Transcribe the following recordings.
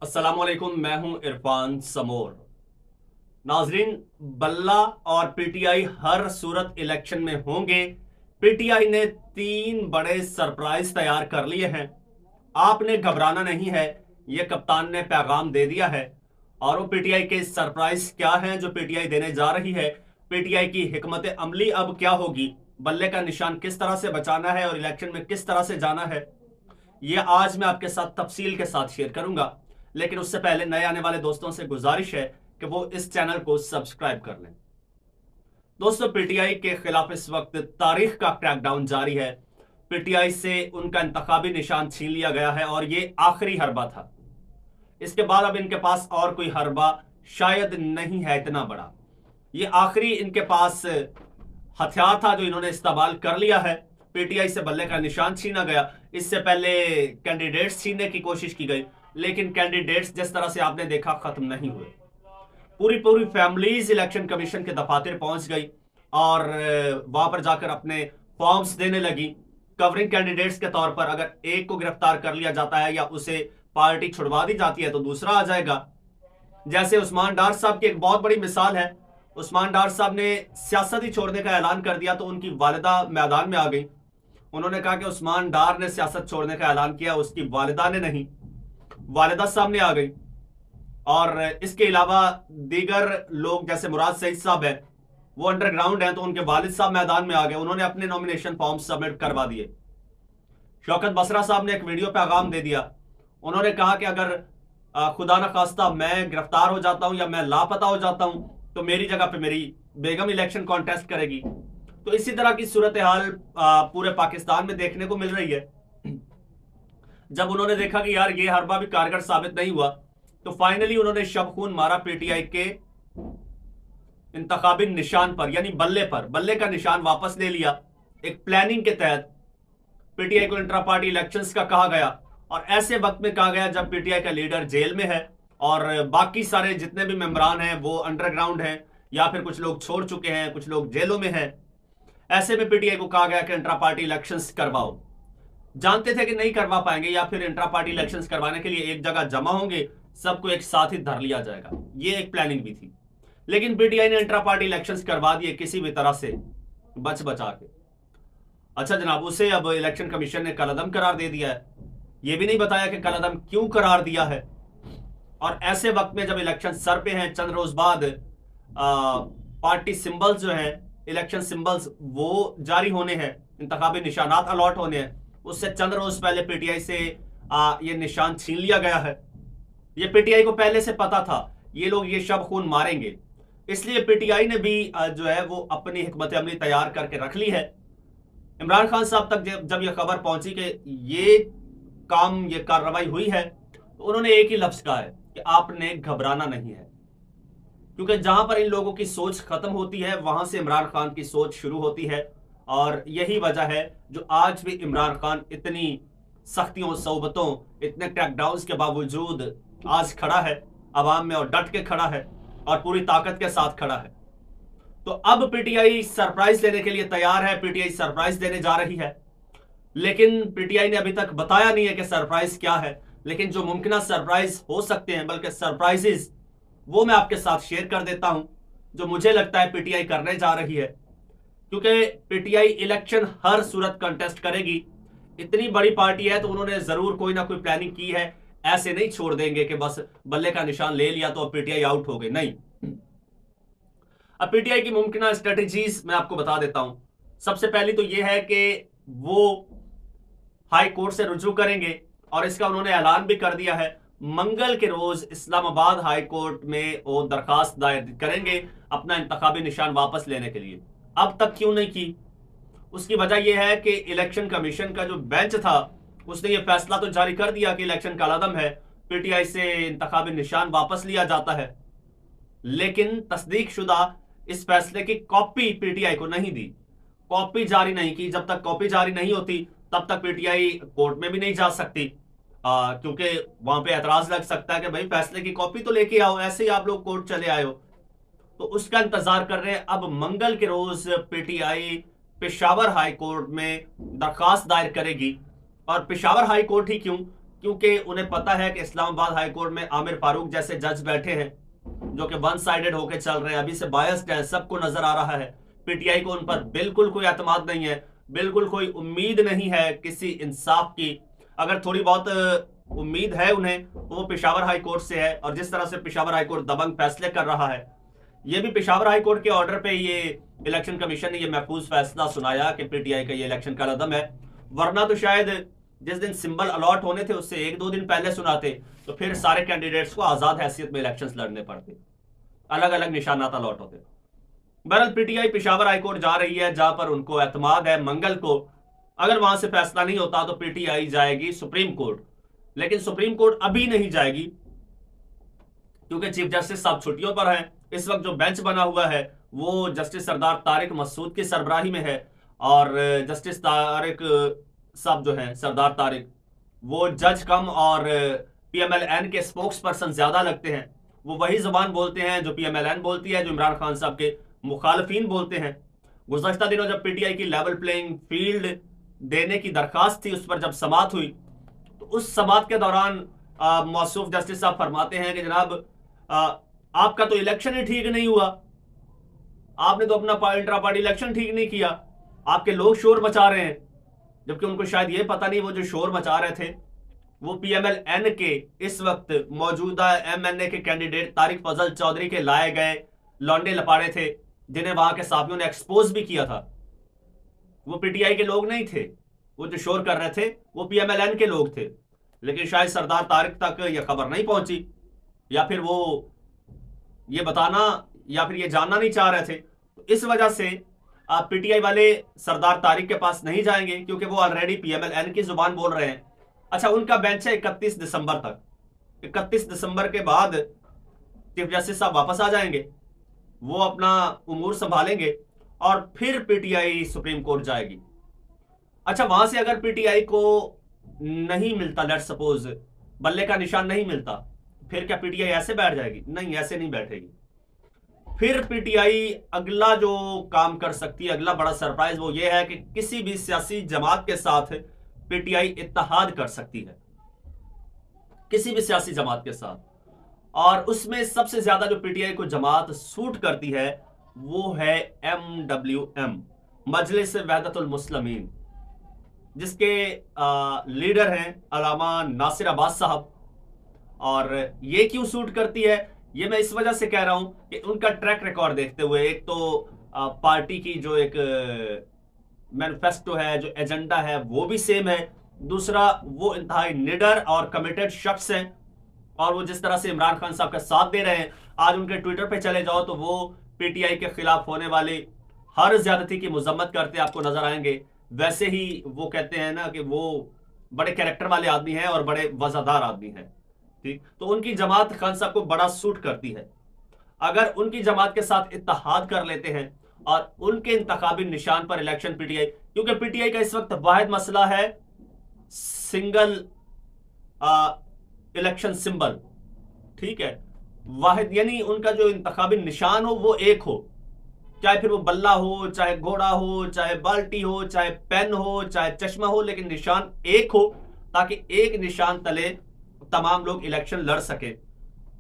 अस्सलामुअलैकुम, मैं हूं इरफान समोर। नाजरीन, बल्ला और पीटीआई हर सूरत इलेक्शन में होंगे। पीटीआई ने 3 बड़े सरप्राइज तैयार कर लिए हैं। आपने घबराना नहीं है, यह कप्तान ने पैगाम दे दिया है। और वो पीटीआई के सरप्राइज क्या हैं जो पीटीआई देने जा रही है, पीटीआई की हिकमत अमली अब क्या होगी, बल्ले का निशान किस तरह से बचाना है और इलेक्शन में किस तरह से जाना है, यह आज मैं आपके साथ तफसील के साथ शेयर करूंगा। लेकिन उससे पहले नए आने वाले दोस्तों से गुजारिश है कि वो इस चैनल को सब्सक्राइब कर लें। दोस्तों, पीटीआई के खिलाफ इस वक्त तारीख का क्रैकडाउन जारी है। पीटीआई से उनका इंतखाबी निशान छीन लिया गया है और ये आखिरी हरबा था। इसके बाद अब इनके पास और कोई हरबा शायद नहीं है इतना बड़ा। ये आखिरी इनके पास हथियार था जो इन्होंने इस्तेमाल कर लिया है। पीटीआई से बल्ले का निशान छीना गया। इससे पहले कैंडिडेट्स छीनने की कोशिश की गई, लेकिन कैंडिडेट्स जिस तरह से आपने देखा खत्म नहीं हुए। पूरी पूरी फैमिलीज इलेक्शन कमीशन के दफातर पहुंच गई और वहां पर जाकर अपने फॉर्म्स देने लगी। कवरिंग कैंडिडेट्स के तौर पर अगर एक को गिरफ्तार कर लिया जाता है या उसे पार्टी छुड़वा दी जाती है तो दूसरा आ जाएगा। जैसे उस्मान डार साहब की एक बहुत बड़ी मिसाल है। उस्मान डार साहब ने सियासत ही छोड़ने का ऐलान कर दिया तो उनकी वालिदा मैदान में आ गई। उन्होंने कहा कि उस्मान डार ने सियासत छोड़ने का ऐलान किया, उसकी वालिदा ने नहीं। वालिदा सामने आ गई। और इसके अलावा दीगर लोग जैसे मुराद सईद साहब है, वो अंडरग्राउंड है, तो उनके वालिद साहब मैदान में आ गए। उन्होंने अपने नॉमिनेशन फॉर्म सबमिट करवा दिए। शौकत बसरा साहब ने एक वीडियो पैगाम दे दिया। उन्होंने कहा कि अगर खुदा न खास्ता मैं गिरफ्तार हो जाता हूं या मैं लापता हो जाता हूं तो मेरी जगह पे मेरी बेगम इलेक्शन कॉन्टेस्ट करेगी। तो इसी तरह की सूरत हाल पूरे पाकिस्तान में देखने को मिल रही है। जब उन्होंने देखा कि यार ये हरबा भी कारगर साबित नहीं हुआ, तो फाइनली उन्होंने शब खून मारा पीटीआई के इंतखाबी निशान पर, यानी बल्ले पर। बल्ले का निशान वापस ले लिया। एक प्लानिंग के तहत पीटीआई को इंट्रा पार्टी इलेक्शंस का कहा गया और ऐसे वक्त में कहा गया जब पीटीआई का लीडर जेल में है और बाकी सारे जितने भी मेंबरान हैं वो अंडरग्राउंड हैं या फिर कुछ लोग छोड़ चुके हैं, कुछ लोग जेलों में हैं। ऐसे में पीटीआई को कहा गया कि इंट्रा पार्टी इलेक्शंस करवाओ। जानते थे कि नहीं करवा पाएंगे या फिर इंट्रा पार्टी इलेक्शंस करवाने के लिए एक जगह जमा होंगे, सबको एक साथ ही धर लिया जाएगा। ये एक प्लानिंग भी थी। लेकिन पीटीआई ने इंट्रा पार्टी इलेक्शंस करवा दिए किसी भी तरह से बच बचा के। अच्छा जनाब, उसे अब इलेक्शन कमीशन ने कलअदम करार दे दिया है। यह भी नहीं बताया कि कलअदम क्यों करार दिया है। और ऐसे वक्त में जब इलेक्शन सर पे हैं, चंद रोज बाद पार्टी सिंबल्स जो हैं, इलेक्शन सिंबल्स वो जारी होने हैं, इंतखाबी निशानात अलॉट होने हैं, उससे चंद रोज पहले पीटीआई से ये निशान छीन लिया गया है। ये पीटीआई को पहले से पता था ये लोग ये शब खून मारेंगे, इसलिए पीटीआई ने भी जो है वो अपनी हिकमत अमली तैयार करके रख ली है। इमरान खान साहब तक जब यह खबर पहुंची कि ये काम, ये कार्रवाई हुई है, तो उन्होंने एक ही लफ्ज कहा है कि आपने घबराना नहीं है। क्योंकि जहां पर इन लोगों की सोच खत्म होती है वहां से इमरान खान की सोच शुरू होती है। और यही वजह है जो आज भी इमरान खान इतनी सख्तियों, सौबतों, इतने क्रैकडाउन के बावजूद आज खड़ा है अवाम में और डट के खड़ा है और पूरी ताकत के साथ खड़ा है। तो अब पीटीआई सरप्राइज देने के लिए तैयार है। पीटीआई सरप्राइज देने जा रही है, लेकिन पीटीआई ने अभी तक बताया नहीं है कि सरप्राइज क्या है। लेकिन जो मुमकिन सरप्राइज हो सकते हैं, बल्कि सरप्राइजेस, वो मैं आपके साथ शेयर कर देता हूं जो मुझे लगता है पीटीआई करने जा रही है। क्योंकि पीटीआई इलेक्शन हर सूरत कंटेस्ट करेगी। इतनी बड़ी पार्टी है तो उन्होंने जरूर कोई ना कोई प्लानिंग की है। ऐसे नहीं छोड़ देंगे कि बस बल्ले का निशान ले लिया तो अब पीटीआई आउट हो गई, नहीं। अब पीटीआई की मुमकिन स्ट्रेटेजीज मैं आपको बता देता हूं। सबसे पहली तो यह है कि वो हाई कोर्ट से रुजू करेंगे और इसका उन्होंने ऐलान भी कर दिया है। मंगल के रोज इस्लामाबाद हाई कोर्ट में वो दरखास्त दायर करेंगे अपना इंतखाबी निशान वापस लेने के लिए। अब तक क्यों नहीं की? उसकी वजह यह है कि इलेक्शन कमीशन का जो बेंच था उसने ये फैसला तो जारी कर दिया कि इलेक्शन कालादम है, पीटीआई से इंतखाबी निशान वापस लिया जाता है, लेकिन तस्दीक शुदा इस फैसले की कॉपी पीटीआई को नहीं दी, कॉपी जारी नहीं की। जब तक कॉपी जारी नहीं होती तब तक पीटीआई कोर्ट में भी नहीं जा सकती, क्योंकि वहां पे एतराज लग सकता है कि भाई फैसले की कॉपी तो लेके आओ, ऐसे ही आप लोग कोर्ट चले आए हो। तो उसका इंतजार कर रहे हैं। अब मंगल के रोज पीटीआई पेशावर हाई कोर्ट में दरखास्त दायर करेगी। और पेशावर हाई कोर्ट ही क्यों क्योंकि उन्हें पता है कि इस्लामाबाद हाई कोर्ट में आमिर फारूक जैसे जज बैठे हैं जो कि वन साइडेड होकर चल रहे हैं, अभी से बायस्ड है, सबको नजर आ रहा है। पीटीआई को उन पर बिल्कुल कोई एतमाद नहीं है, बिल्कुल कोई उम्मीद नहीं है किसी इंसाफ की। अगर थोड़ी बहुत उम्मीद है उन्हें वो पेशावर हाई कोर्ट से है, और जिस तरह से पेशावर हाई कोर्ट दबंग फैसले कर रहा है, ये भी पेशावर हाई कोर्ट के ऑर्डर पे ये इलेक्शन कमीशन ने ये महफूज फैसला सुनाया कि पीटीआई का ये इलेक्शन का कदम है। वरना तो शायद जिस दिन सिंबल अलॉट होने थे उससे 1-2 दिन पहले सुनाते तो फिर सारे कैंडिडेट्स को आजाद हैसियत में इलेक्शंस लड़ने पड़ते, अलग अलग निशानात अलॉट होते। बहरहाल पीटीआई पेशावर हाई कोर्ट जा रही है जहां पर उनको एतमाद है मंगल को अगर वहां से फैसला नहीं होता तो पीटीआई जाएगी सुप्रीम कोर्ट। लेकिन सुप्रीम कोर्ट अभी नहीं जाएगी क्योंकि चीफ जस्टिस साहब छुट्टियों पर हैं। इस वक्त जो बेंच बना हुआ है वो जस्टिस सरदार तारिक मसूद की सरबराही में है, और जस्टिस तारिक साहब जो हैं सरदार तारिक, वो जज कम और पीएमएलएन के स्पोक्स पर्सन ज्यादा लगते हैं। वो वही जुबान बोलते हैं जो पीएमएलएन बोलती है, जो इमरान खान साहब के मुखालफीन बोलते हैं। गुज़श्ता दिनों जब पीटीआई की लेवल प्लेइंग फील्ड देने की दरखास्त थी उस पर जब समाअत हुई तो उस समाअत के दौरान मौसूफ जस्टिस साहब फरमाते हैं कि जनाब आपका तो इलेक्शन ही ठीक नहीं हुआ, आपने तो अपना इंट्रा पार्टी इलेक्शन ठीक नहीं किया, आपके लोग शोर मचा रहे हैं। जबकि उनको शायद ये पता नहीं वो जो शोर मचा रहे थे वो पीएमएलएन के इस वक्त मौजूदा एमएनए के कैंडिडेट तारिक फजल चौधरी के लाए गए लौंडे लपाड़े थे, जिन्हें वहां के साथियों ने एक्सपोज भी किया था। वो पीटीआई के लोग नहीं थे, वो जो शोर कर रहे थे वो पीएमएलएन के लोग थे। लेकिन शायद सरदार तारिक तक ये खबर नहीं पहुंची, या फिर वो ये बताना या फिर ये जानना नहीं चाह रहे थे। तो इस वजह से आप पीटीआई वाले सरदार तारिक के पास नहीं जाएंगे क्योंकि वो ऑलरेडी पीएमएलएन की जुबान बोल रहे हैं। अच्छा, उनका बेंच है 31 दिसंबर तक। 31 दिसंबर के बाद चीफ जस्टिस साहब वापस आ जाएंगे, वो अपना उमूर संभालेंगे और फिर पीटीआई सुप्रीम कोर्ट जाएगी। अच्छा, वहां से अगर पीटीआई को नहीं मिलता, लेट सपोज बल्ले का निशान नहीं मिलता, फिर क्या पीटीआई ऐसे बैठ जाएगी? नहीं, ऐसे नहीं बैठेगी। फिर पीटीआई अगला जो काम कर सकती है, अगला बड़ा सरप्राइज वो ये है कि किसी भी सियासी जमात के साथ पीटीआई इत्तेहाद कर सकती है, किसी भी सियासी जमात के साथ। और उसमें सबसे ज्यादा जो पीटीआई को जमात सूट करती है वो है MWM, मजलिस वहदतुल मुस्लिमीन, जिसके लीडर हैं अल्लामा नासिर अब्बास साहब। और ये क्यों सूट करती है, ये मैं इस वजह से कह रहा हूं कि उनका ट्रैक रिकॉर्ड देखते हुए, एक तो पार्टी की जो एक मैनिफेस्टो है, जो एजेंडा है वो भी सेम है, दूसरा वो इंतहाई निडर और कमिटेड शख्स हैं, और वो जिस तरह से इमरान खान साहब का साथ दे रहे हैं, आज उनके ट्विटर पे चले जाओ तो वो पीटीआई के खिलाफ होने वाली हर ज्यादती की मजम्मत करते आपको नजर आएंगे। वैसे ही वो कहते हैं ना कि वो बड़े कैरेक्टर वाले आदमी हैं और बड़े वजादार आदमी हैं, ठीक। तो उनकी जमात खान साहब को बड़ा सूट करती है। अगर उनकी जमात के साथ इत्तेहाद कर लेते हैं और उनके इंतखाबी निशान पर इलेक्शन पीटीआई, क्योंकि पीटीआई का इस वक्त वाहिद मसला है सिंगल इलेक्शन सिंबल, ठीक है, वाहिद, यानी उनका जो इंतखाबी निशान हो वो एक हो, चाहे फिर वो बल्ला हो, चाहे घोड़ा हो, चाहे बाल्टी हो, चाहे पेन हो, चाहे चश्मा हो, लेकिन निशान एक हो, ताकि एक निशान तले तमाम लोग इलेक्शन लड़ सके।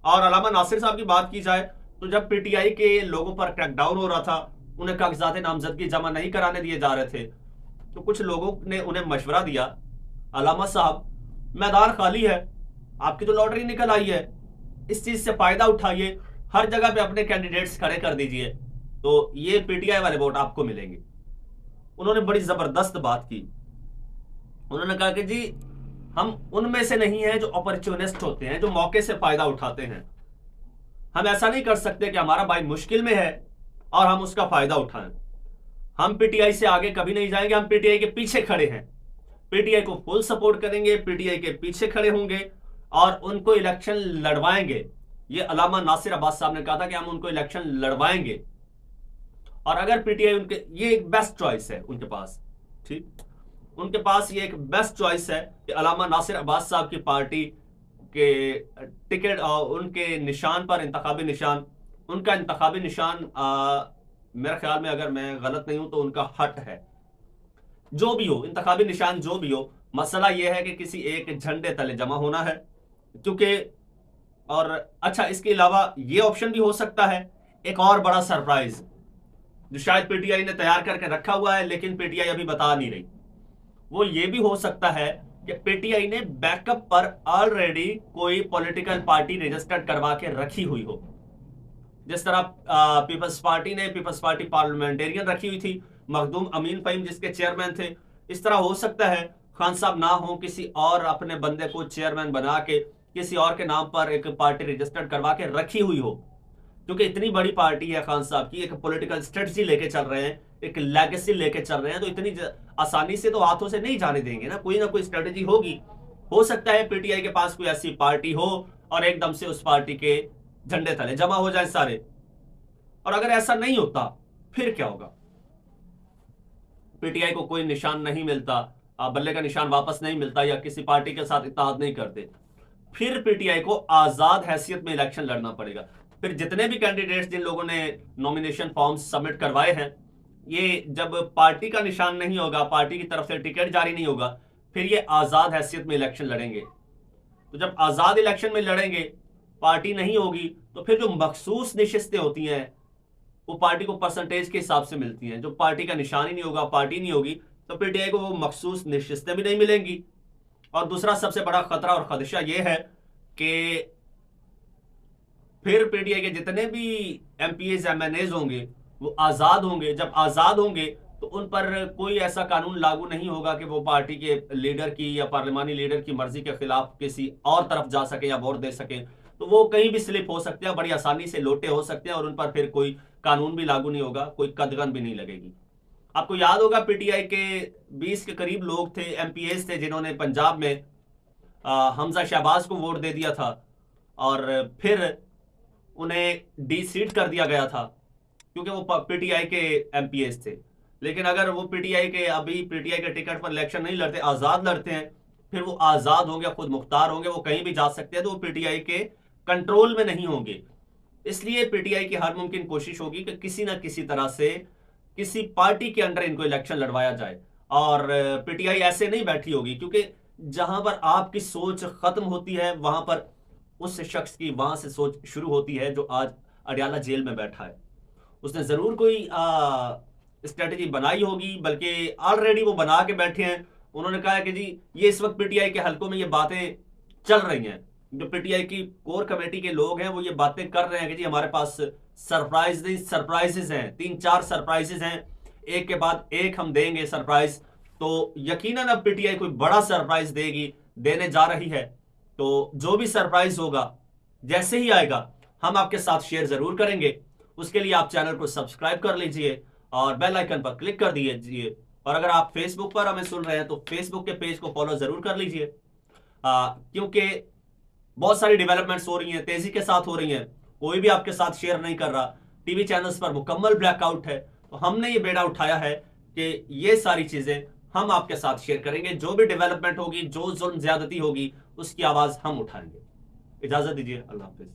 और अल्लामा नासिर साहब की बात की जाए तो जब पीटीआई के लोगों पर क्रैकडाउन हो रहा था, उन्हें कागजात नामजदगी जमा नहीं कराने दिए जा रहे थे, तो कुछ लोगों ने उन्हें मशवरा दिया, अल्लामा साहब मैदान खाली है, आपकी तो लॉटरी निकल आई है, इस चीज से फायदा उठाइए, हर जगह पे अपने कैंडिडेट्स खड़े कर दीजिए, तो ये पीटीआई वाले वोट आपको मिलेंगे। उन्होंने बड़ी जबरदस्त बात की। उन्होंने कहा कि जी हम उनमें से नहीं हैं जो अपॉर्चुनिस्ट होते हैं, जो मौके से फायदा उठाते हैं। हम ऐसा नहीं कर सकते कि हमारा भाई मुश्किल में है और हम उसका फायदा उठाएं। हम पीटीआई से आगे कभी नहीं जाएंगे, हम पीटीआई के पीछे खड़े हैं, पीटीआई को फुल सपोर्ट करेंगे, पीटीआई के पीछे खड़े होंगे और उनको इलेक्शन लड़वाएंगे। ये अल्लामा नासिर अब्बास साहब ने कहा था कि हम उनको इलेक्शन लड़वाएंगे। और अगर पीटीआई उनके, ये एक बेस्ट चॉइस है उनके पास, ठीक, उनके पास ये एक बेस्ट चॉइस है कि अल्लामा नासिर अब्बास साहब की पार्टी के टिकट और उनके निशान पर इंतखाबी निशान, उनका इंतखाबी निशान मेरे ख्याल में, अगर मैं गलत नहीं हूं तो उनका हट है। जो भी हो, इंतखाबी निशान जो भी हो, मसला यह है कि किसी एक झंडे तले जमा होना है। क्योंकि और अच्छा, इसके अलावा ये ऑप्शन भी हो सकता है, एक और बड़ा सरप्राइज जो शायद पीटीआई ने तैयार करके रखा हुआ है लेकिन पीटीआई अभी बता नहीं रही, वो ये भी हो सकता है कि पीटीआई ने बैकअप पर ऑलरेडी कोई पॉलिटिकल पार्टी रजिस्टर्ड करवा के रखी हुई हो। जिस तरह पीपल्स पार्टी ने पीपल्स पार्टी पार्लियामेंटेरियन रखी हुई थी, मखदूम अमीन फहीम जिसके चेयरमैन थे, इस तरह हो सकता है खान साहब ना हो, किसी और अपने बंदे को चेयरमैन बना के किसी और के नाम पर एक पार्टी रजिस्टर्ड करवा के रखी हुई हो। क्योंकि इतनी बड़ी पार्टी है खान साहब की, एक पॉलिटिकल स्ट्रेटजी लेके चल रहे हैं, एक लेगेसी लेके चल रहे हैं, तो इतनी आसानी से तो हाथों से नहीं जाने देंगे ना कोई स्ट्रेटजी होगी। हो सकता है पीटीआई के पास कोई ऐसी पार्टी हो और एकदम से उस पार्टी के झंडे तले जमा हो जाए सारे। और अगर ऐसा नहीं होता फिर क्या होगा? पीटीआई को कोई निशान नहीं मिलता, बल्ले का निशान वापस नहीं मिलता, या किसी पार्टी के साथ इत्तेहाद नहीं करते, फिर पीटीआई को आजाद हैसियत में इलेक्शन लड़ना पड़ेगा। फिर जितने भी कैंडिडेट्स जिन लोगों ने नॉमिनेशन फॉर्म्स सबमिट करवाए हैं, ये जब पार्टी का निशान नहीं होगा, पार्टी की तरफ से टिकट जारी नहीं होगा, फिर ये आजाद हैसियत में इलेक्शन लड़ेंगे। तो जब आजाद इलेक्शन में लड़ेंगे, पार्टी नहीं होगी, तो फिर जो मखसूस नशिस्तें होती हैं वो पार्टी को परसेंटेज के हिसाब से मिलती हैं। जो पार्टी का निशान ही नहीं होगा, पार्टी नहीं होगी, तो पीटीआई को वो मखसूस नशिस्तें भी नहीं मिलेंगी। और दूसरा सबसे बड़ा खतरा और खदशा यह है कि फिर पीटीआई के जितने भी एमपीएस एमएनएज होंगे वो आजाद होंगे। जब आजाद होंगे तो उन पर कोई ऐसा कानून लागू नहीं होगा कि वो पार्टी के लीडर की या पार्लिमानी लीडर की मर्जी के खिलाफ किसी और तरफ जा सके या वोट दे सके। तो वो कहीं भी स्लिप हो सकते हैं, बड़ी आसानी से लोटे हो सकते हैं, और उन पर फिर कोई कानून भी लागू नहीं होगा, कोई कदगन भी नहीं लगेगी। आपको याद होगा पीटीआई के 20 के करीब लोग थे, एमपीएस थे, जिन्होंने पंजाब में हमजा शहबाज को वोट दे दिया था और फिर उन्हें डी सीट कर दिया गया था क्योंकि वो पीटीआई के एमपीएस थे। लेकिन अगर वो पीटीआई के टिकट पर इलेक्शन नहीं लड़ते, आजाद लड़ते हैं, फिर वो आजाद होंगे, खुद मुख्तार होंगे, वो कहीं भी जा सकते हैं, तो वो पीटीआई के कंट्रोल में नहीं होंगे। इसलिए पीटीआई की हर मुमकिन कोशिश होगी कि किसी ना किसी तरह से किसी पार्टी के अंडर इनको इलेक्शन लड़वाया जाए। और पीटीआई ऐसे नहीं बैठी होगी, क्योंकि जहां पर आपकी सोच खत्म होती है वहां पर उस शख्स की वहां से सोच शुरू होती है जो आज अडयाला जेल में बैठा है। उसने जरूर कोई स्ट्रेटजी बनाई होगी, बल्कि ऑलरेडी वो बना के बैठे हैं। उन्होंने कहा है कि जी ये इस वक्त पीटीआई के हलकों में ये बातें चल रही हैं, जो पीटीआई की कोर कमेटी के लोग हैं वो ये बातें कर रहे हैं कि जी हमारे पास सरप्राइजेस हैं, 3-4 सरप्राइजेस हैं, एक के बाद एक हम देंगे सरप्राइज। तो यकीनन अब पीटीआई कोई बड़ा सरप्राइज देने जा रही है। तो जो भी सरप्राइज होगा, जैसे ही आएगा, हम आपके साथ शेयर जरूर करेंगे। उसके लिए आप चैनल को सब्सक्राइब कर लीजिए और बेल आइकन पर क्लिक कर दीजिए। और अगर आप फेसबुक पर हमें सुन रहे हैं तो फेसबुक के पेज को फॉलो जरूर कर लीजिए, क्योंकि बहुत सारी डेवलपमेंट्स हो रही हैं, तेजी के साथ हो रही हैं, कोई भी आपके साथ शेयर नहीं कर रहा। टीवी चैनल्स पर मुकम्मल ब्लैकआउट है। तो हमने ये बेड़ा उठाया है कि ये सारी चीजें हम आपके साथ शेयर करेंगे। जो भी डेवलपमेंट होगी, जो जुल्म ज्यादती होगी, उसकी आवाज हम उठाएंगे। इजाजत दीजिए, अल्लाह हाफिज।